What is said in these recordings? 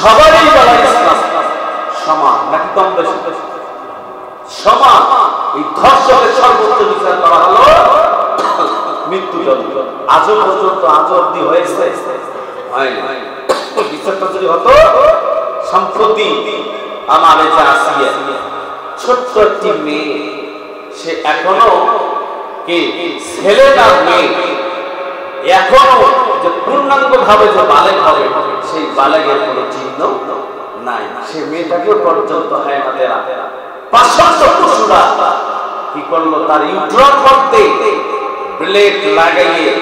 সবারই বলা ইসলাম সমান নাকি কম বেশি? সমান। এই ধর্ষকের সর্বোচ্চ বিচার করা হলো মৃত্যুদণ্ড। আজও পর্যন্ত আজও অব্দি হয়েছে বিচারটা যদি হতো। সম্প্রতি আমার আসিয়া ছোট্ট একটি মেয়ে, সে এখনো কি ছেলে না মেয়ে, এখনো যে পূর্ণাঙ্গ ভাবে যে বালেগ হবে সেই বালেগের কোনো চিহ্ন নাই। সে মেয়েটাকেও পর্যন্ত হয় না দেরা পশুরা কি করলো, তার ইউট্রন করতে ব্লেড লাগাইয়ে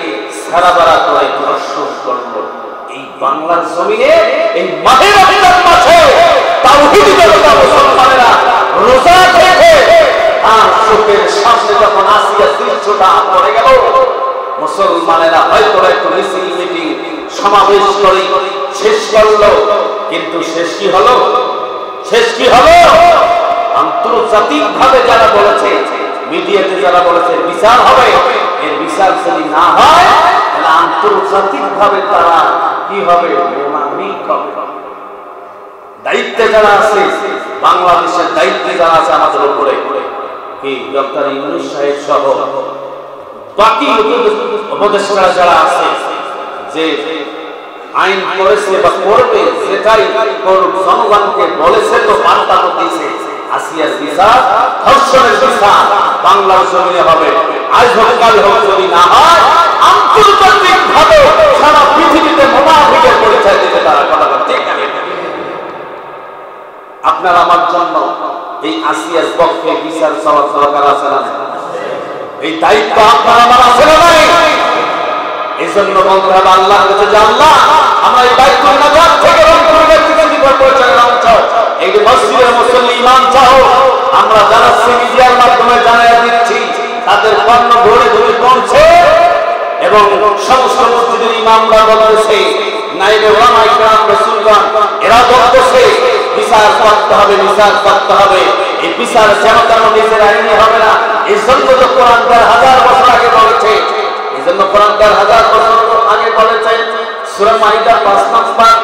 সারা বারা করে ধর্ষণ করলো। এই বাংলার জমিনে এই মাহে রমজান মাসে তাওহীদি জনতা মুসলমানেরা রোজা রেখে আর চোখের সামনে যখন আসিয়া দৃশ্যটা পড়ে গেল, মুসলমানেরা হয়তো একটু মিছিল মিটিং সমাবেশ করে শেষ করলো। কিন্তু শেষ কি হলো? শেষ কি হলো? আন্তর্জাতিক ভাবে যারা বলেছে, মিডিয়াতে যারা বলেছে বিচার হবে, এর বিচার যদি না হয় তাহলে আন্তর্জাতিক ভাবে তারা কি হবে? দায়িত্বে যারা আছে, বাংলাদেশের দায়িত্বে যারা আছে আমাদের উপরে, কি ডক্টর ইউনূস সাহেব সহ বাকি উপদেষ্টারা যারা আছে, যে আইন করেছে বা করবে সেটাই করুক, জনগণকে বলেছে তো বার্তা দিয়েছে আসিয়ার বিচার, ধর্ষণের বিচার বাংলার জমিনে হবে। আজ হোক কাল হোক, যদি না হয় আন্তর্জাতিক ভাবে সারা পৃথিবীতে মুনাফিকের পরিচয় দিতে তারা কথা বলতে। আপনার আমার জন্য এই আসিয়ার পক্ষে বিচার চাওয়ার দরকার আছে না? এই দায়িত্ব আপনার আমার আছে না? এই জন্য বলতে হবে আল্লাহর কাছে যে আল্লাহ, আমরা এই দায়িত্বের নাজাত থেকে রংপুর ব্যক্তিগত পরিচয়ের অংশ, এই মসজিদের মুসল্লি ইমাম চাও, আমরা জানাচ্ছি, মিডিয়ার মাধ্যমে জানিয়ে দিচ্ছি, তাদের কর্ণ ধরে ধরে পৌঁছে এবং সমস্ত মসজিদের ইমামরা বলতেছে, নাইবে ওলামা ইকরাম রাসূলগণ এরা বলতেছে বিচার করতে হবে, বিচার করতে হবে। এই বিচার যেন তেন নিজের আইনে হবে না। এই জন্য তো কোরআন 1000 বছর আগে বলেছে, এই জন্য কোরআন 1000 বছর আগে বলেছে সূরা মাইদা 5 নম্বর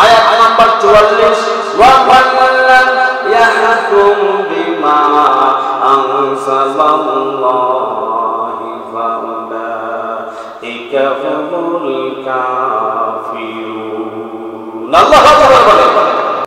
আয়াত নাম্বার 44, ওয়া মান ইয়াহকুম বিমা আনসালাল্লাহি ফাউলাইকা হুমুল কাফিরুন। আল্লাহু আকবার বলে